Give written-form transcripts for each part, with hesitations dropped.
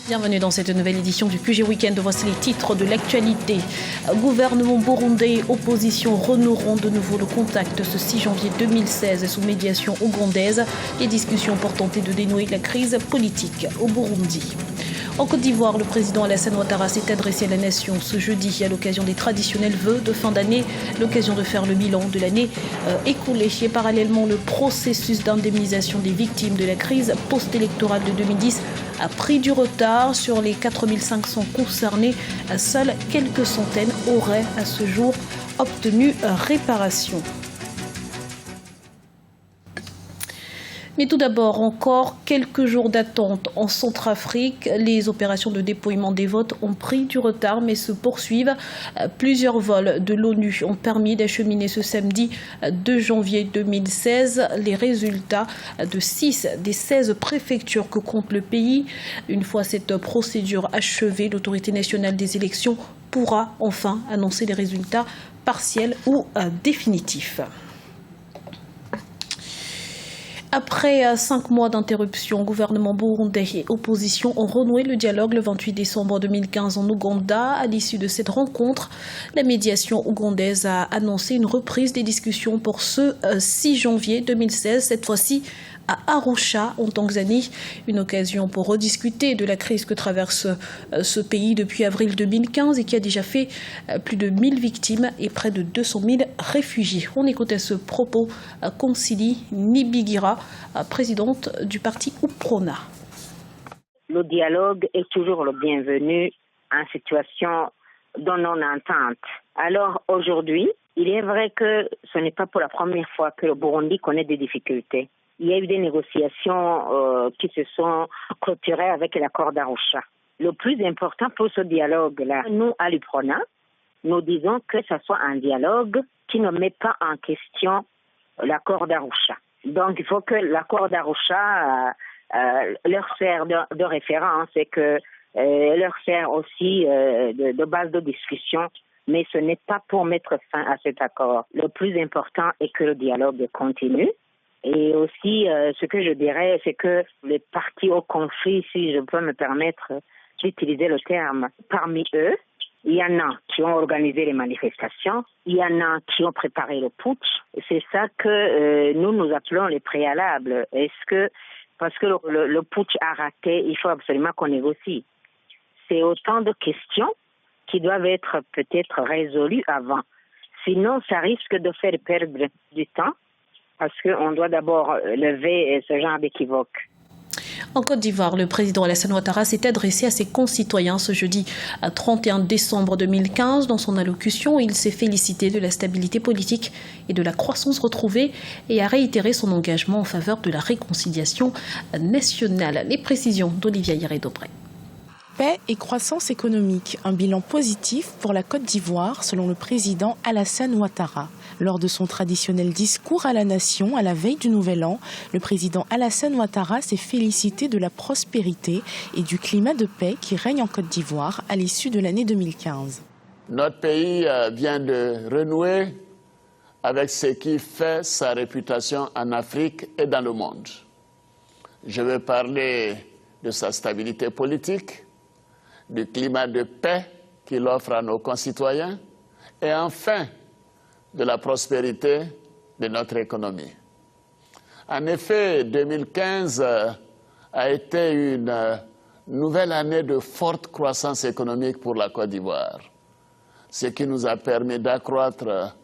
Bienvenue dans cette nouvelle édition du QG Week-end. Voici les titres de l'actualité. Gouvernement burundais, opposition renoueront de nouveau le contact ce 6 janvier 2016 sous médiation ougandaise. Les discussions pour tenter de dénouer la crise politique au Burundi. En Côte d'Ivoire, le président Alassane Ouattara s'est adressé à la nation ce jeudi à l'occasion des traditionnels vœux de fin d'année, l'occasion de faire le bilan de l'année écoulée. Et parallèlement, le processus d'indemnisation des victimes de la crise post-électorale de 2010 a pris du retard. Sur les 4500 concernés, seules quelques centaines auraient à ce jour obtenu réparation. Mais tout d'abord, encore quelques jours d'attente en Centrafrique. Les opérations de dépouillement des votes ont pris du retard mais se poursuivent. Plusieurs vols de l'ONU ont permis d'acheminer ce samedi 2 janvier 2016 les résultats de 6 des 16 préfectures que compte le pays. Une fois cette procédure achevée, l'autorité nationale des élections pourra enfin annoncer les résultats partiels ou définitifs. Après 5 mois d'interruption, gouvernement burundais et opposition ont renoué le dialogue le 28 décembre 2015 en Ouganda. À l'issue de cette rencontre, la médiation ougandaise a annoncé une reprise des discussions pour ce 6 janvier 2016, cette fois-ci à Arusha, en Tanzanie. Une occasion pour rediscuter de la crise que traverse ce pays depuis avril 2015 et qui a déjà fait plus de 1000 victimes et près de 200 000 réfugiés. On écoute à ce propos Consili Nibigira, présidente du parti UPRONA. Le dialogue est toujours le bienvenu en situation de non-entente. Alors aujourd'hui, il est vrai que ce n'est pas pour la première fois que le Burundi connaît des difficultés. Il y a eu des négociations qui se sont clôturées avec l'accord d'Arusha. Le plus important pour ce dialogue-là, nous, à l'UPRONA, nous disons que ce soit un dialogue qui ne met pas en question l'accord d'Arusha. Donc, il faut que l'accord d'Arusha leur sert de référence et que leur sert aussi de base de discussion, mais ce n'est pas pour mettre fin à cet accord. Le plus important est que le dialogue continue. Et aussi, ce que je dirais, c'est que les partis au conflit, si je peux me permettre d'utiliser le terme, parmi eux, il y en a qui ont organisé les manifestations, il y en a qui ont préparé le putsch. C'est ça que nous appelons les préalables. Parce que le putsch a raté, il faut absolument qu'on négocie. C'est autant de questions qui doivent être peut-être résolues avant. Sinon, ça risque de faire perdre du temps. Parce qu'on doit d'abord lever ce genre d'équivoque. En Côte d'Ivoire, le président Alassane Ouattara s'est adressé à ses concitoyens ce jeudi 31 décembre 2015. Dans son allocution, il s'est félicité de la stabilité politique et de la croissance retrouvée et a réitéré son engagement en faveur de la réconciliation nationale. Les précisions d'Olivia Hiré-Dobré. Paix et croissance économique, un bilan positif pour la Côte d'Ivoire selon le président Alassane Ouattara. Lors de son traditionnel discours à la nation à la veille du Nouvel An, le président Alassane Ouattara s'est félicité de la prospérité et du climat de paix qui règne en Côte d'Ivoire à l'issue de l'année 2015. Notre pays vient de renouer avec ce qui fait sa réputation en Afrique et dans le monde. Je veux parler de sa stabilité politique, du climat de paix qu'il offre à nos concitoyens et enfin de la prospérité de notre économie. En effet, 2015 a été une nouvelle année de forte croissance économique pour la Côte d'Ivoire, ce qui nous a permis d'accroître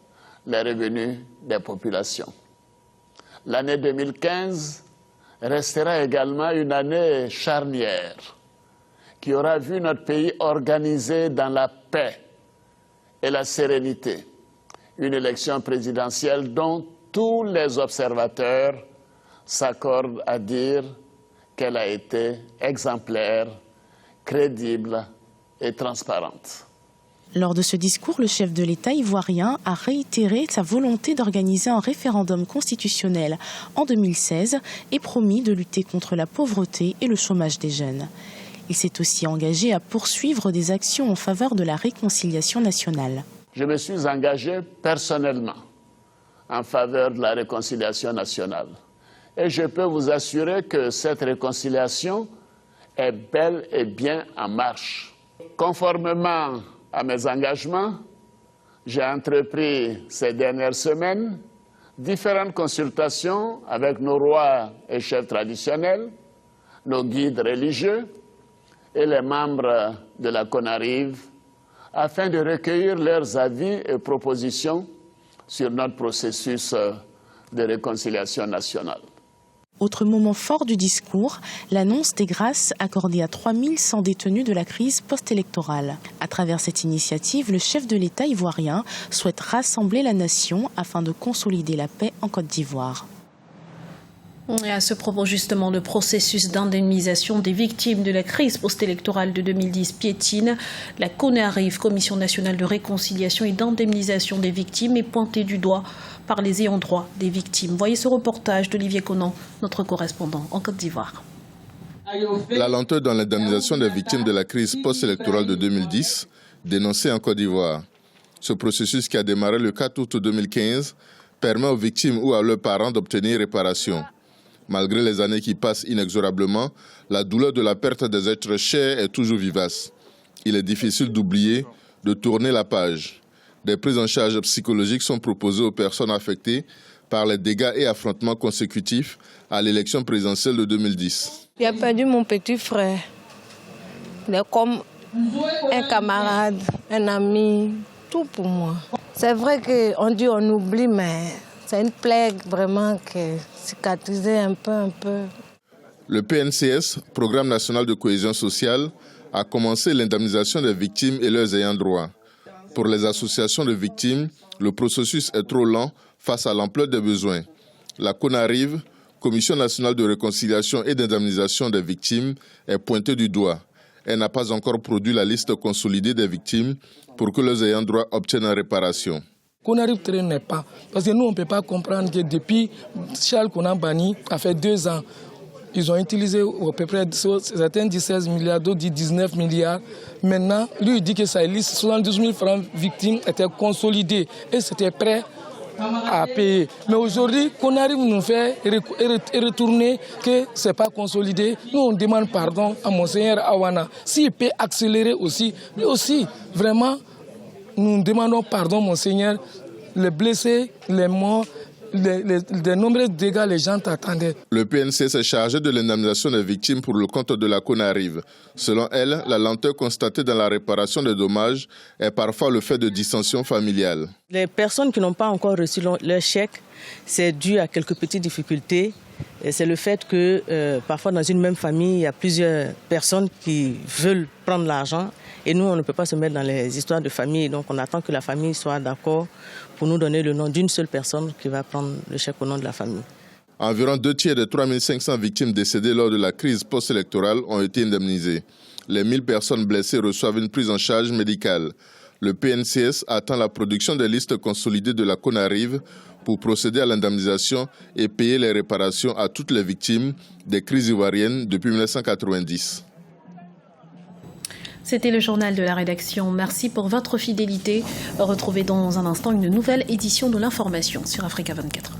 les revenus des populations. L'année 2015 restera également une année charnière qui aura vu notre pays organisé dans la paix et la sérénité. Une élection présidentielle dont tous les observateurs s'accordent à dire qu'elle a été exemplaire, crédible et transparente. Lors de ce discours, le chef de l'État ivoirien a réitéré sa volonté d'organiser un référendum constitutionnel en 2016 et promis de lutter contre la pauvreté et le chômage des jeunes. Il s'est aussi engagé à poursuivre des actions en faveur de la réconciliation nationale. Je me suis engagé personnellement en faveur de la réconciliation nationale. Et je peux vous assurer que cette réconciliation est bel et bien en marche. Conformément à mes engagements, j'ai entrepris ces dernières semaines différentes consultations avec nos rois et chefs traditionnels, nos guides religieux et les membres de la CONARIV afin de recueillir leurs avis et propositions sur notre processus de réconciliation nationale. Autre moment fort du discours, l'annonce des grâces accordées à 3100 détenus de la crise post-électorale. À travers cette initiative, le chef de l'État ivoirien souhaite rassembler la nation afin de consolider la paix en Côte d'Ivoire. Et à ce propos, justement, le processus d'indemnisation des victimes de la crise post-électorale de 2010 piétine. La CONARIV, Commission nationale de réconciliation et d'indemnisation des victimes, est pointée du doigt par les ayants droit des victimes. Voyez ce reportage d'Olivier Conan, notre correspondant en Côte d'Ivoire. La lenteur dans l'indemnisation des victimes de la crise post-électorale de 2010, dénoncée en Côte d'Ivoire. Ce processus, qui a démarré le 4 août 2015, permet aux victimes ou à leurs parents d'obtenir réparation. Malgré les années qui passent inexorablement, la douleur de la perte des êtres chers est toujours vivace. Il est difficile d'oublier, de tourner la page. Des prises en charge psychologiques sont proposées aux personnes affectées par les dégâts et affrontements consécutifs à l'élection présidentielle de 2010. J'ai perdu mon petit frère. Il est comme un camarade, un ami, tout pour moi. C'est vrai qu'on dit on oublie, mais c'est une plaie vraiment qui est cicatrisée un peu. Le PNCS, Programme national de cohésion sociale, a commencé l'indemnisation des victimes et leurs ayants droit. Pour les associations de victimes, le processus est trop lent face à l'ampleur des besoins. La CONARIV, Commission nationale de réconciliation et d'indemnisation des victimes, est pointée du doigt. Elle n'a pas encore produit la liste consolidée des victimes pour que leurs ayants droit obtiennent réparation. CONARIV ne traîne pas, parce que nous on ne peut pas comprendre que depuis Charles Konan-Banny, ça fait 2 ans, ils ont utilisé à peu près, certains disent 16 milliards, d'autres disent 19 milliards. Maintenant, lui il dit que sa liste, 72 000 francs victimes étaient consolidés et c'était prêt à payer. Mais aujourd'hui, CONARIV nous fait retourner que ce n'est pas consolidé. Nous on demande pardon à Monseigneur Awana. S'il peut accélérer aussi, lui aussi, vraiment, nous demandons pardon, Monseigneur, les blessés, les morts, les nombreux dégâts, les gens t'attendaient. Le PNC s'est chargé de l'indemnisation des victimes pour le compte de la CONARIV. Selon elle, la lenteur constatée dans la réparation des dommages est parfois le fait de dissensions familiales. Les personnes qui n'ont pas encore reçu leur chèque, c'est dû à quelques petites difficultés. C'est le fait que parfois dans une même famille, il y a plusieurs personnes qui veulent prendre l'argent. Et nous, on ne peut pas se mettre dans les histoires de famille. Donc, on attend que la famille soit d'accord pour nous donner le nom d'une seule personne qui va prendre le chèque au nom de la famille. Environ 2/3 des 3500 victimes décédées lors de la crise post-électorale ont été indemnisées. Les 1000 personnes blessées reçoivent une prise en charge médicale. Le PNCS attend la production des listes consolidées de la CONARIV pour procéder à l'indemnisation et payer les réparations à toutes les victimes des crises ivoiriennes depuis 1990. C'était le journal de la rédaction. Merci pour votre fidélité. Retrouvez dans un instant une nouvelle édition de l'information sur Africa 24.